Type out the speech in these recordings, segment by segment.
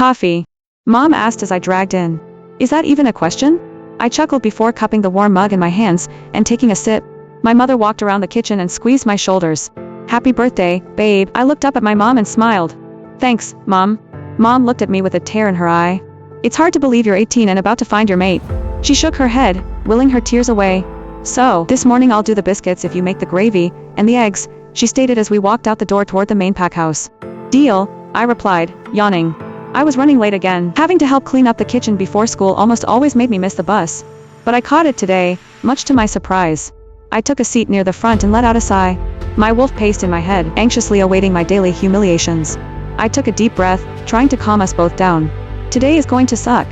Coffee. Mom asked as I dragged in. Is that even a question? I chuckled before cupping the warm mug in my hands and taking a sip. My mother walked around the kitchen and squeezed my shoulders. Happy birthday, babe. I looked up at my mom and smiled. Thanks, Mom. Mom looked at me with a tear in her eye. It's hard to believe you're 18 and about to find your mate. She shook her head, willing her tears away. So, this morning I'll do the biscuits if you make the gravy, and the eggs, she stated as we walked out the door toward the main pack house. Deal, I replied, yawning. I was running late again. Having to help clean up the kitchen before school almost always made me miss the bus. But I caught it today, much to my surprise. I took a seat near the front and let out a sigh. My wolf paced in my head, anxiously awaiting my daily humiliations. I took a deep breath, trying to calm us both down. Today is going to suck.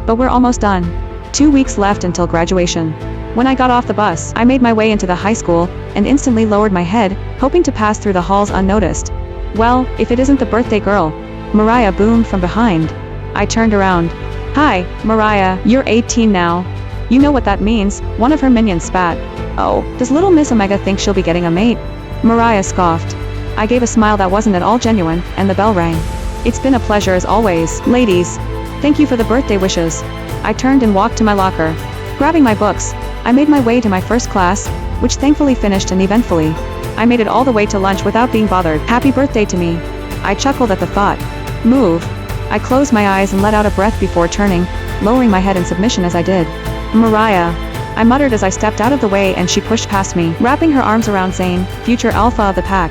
But we're almost done. 2 weeks left until graduation. When I got off the bus, I made my way into the high school, and instantly lowered my head, hoping to pass through the halls unnoticed. Well, if it isn't the birthday girl. Mariah boomed from behind. I turned around. Hi, Mariah, you're 18 now. You know what that means, one of her minions spat. Oh, does little Miss Omega think she'll be getting a mate? Mariah scoffed. I gave a smile that wasn't at all genuine, and the bell rang. It's been a pleasure as always, ladies. Thank you for the birthday wishes. I turned and walked to my locker. Grabbing my books, I made my way to my first class, which thankfully finished uneventfully. I made it all the way to lunch without being bothered. Happy birthday to me. I chuckled at the thought. Move. I closed my eyes and let out a breath before turning, lowering my head in submission as I did. Mariah. I muttered as I stepped out of the way and she pushed past me, wrapping her arms around Zane, future alpha of the pack.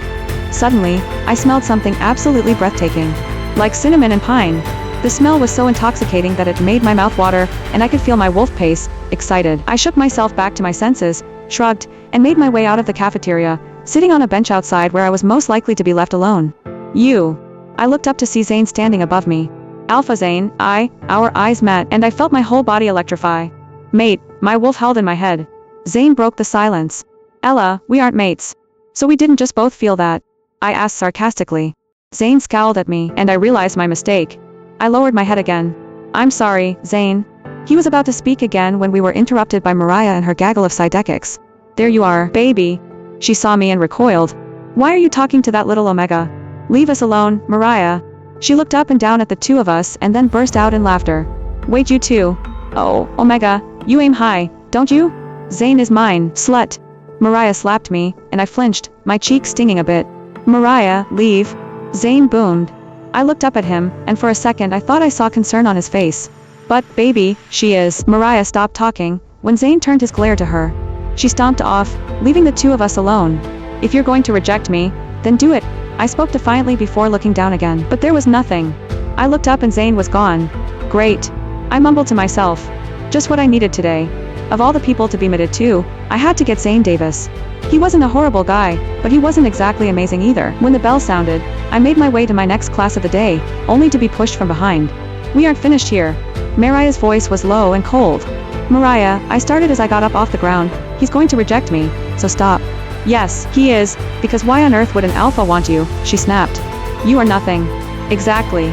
Suddenly, I smelled something absolutely breathtaking. Like cinnamon and pine. The smell was so intoxicating that it made my mouth water, and I could feel my wolf pace, excited. I shook myself back to my senses, shrugged, and made my way out of the cafeteria, sitting on a bench outside where I was most likely to be left alone. You. I looked up to see Zane standing above me. Alpha Zane, our eyes met, and I felt my whole body electrify. Mate, my wolf held in my head. Zane broke the silence. Ella, we aren't mates. So we didn't just both feel that? I asked sarcastically. Zane scowled at me, and I realized my mistake. I lowered my head again. I'm sorry, Zane. He was about to speak again when we were interrupted by Mariah and her gaggle of sidekicks. There you are, baby. She saw me and recoiled. Why are you talking to that little Omega? Leave us alone, Mariah. She looked up and down at the two of us and then burst out in laughter. Wait, you too. Oh, Omega, you aim high, don't you? Zane is mine, slut. Mariah slapped me, and I flinched, my cheek stinging a bit. Mariah, leave. Zane boomed. I looked up at him, and for a second I thought I saw concern on his face. But, baby, she is. Mariah stopped talking, when Zane turned his glare to her. She stomped off, leaving the two of us alone. If you're going to reject me, then do it. I spoke defiantly before looking down again, but there was nothing. I looked up and Zane was gone. Great. I mumbled to myself. Just what I needed today. Of all the people to be mated to, I had to get Zane Davis. He wasn't a horrible guy, but he wasn't exactly amazing either. When the bell sounded, I made my way to my next class of the day, only to be pushed from behind. We aren't finished here. Mariah's voice was low and cold. Mariah, I started as I got up off the ground. He's going to reject me, so stop. Yes, he is, because why on earth would an alpha want you? She snapped. You are nothing. Exactly.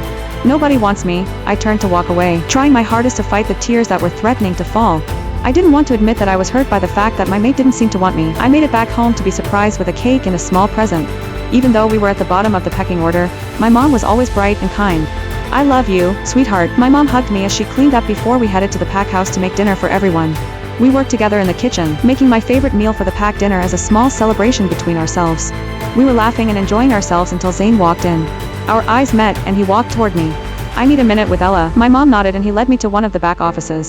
Nobody wants me. I turned to walk away, trying my hardest to fight the tears that were threatening to fall. I didn't want to admit that I was hurt by the fact that my mate didn't seem to want me. I made it back home to be surprised with a cake and a small present. Even though we were at the bottom of the pecking order, my mom was always bright and kind. I love you, sweetheart. My mom hugged me as she cleaned up before we headed to the pack house to make dinner for everyone. We worked together in the kitchen, making my favorite meal for the pack dinner as a small celebration between ourselves. We were laughing and enjoying ourselves until Zane walked in. Our eyes met and he walked toward me. I need a minute with Ella. My mom nodded and he led me to one of the back offices.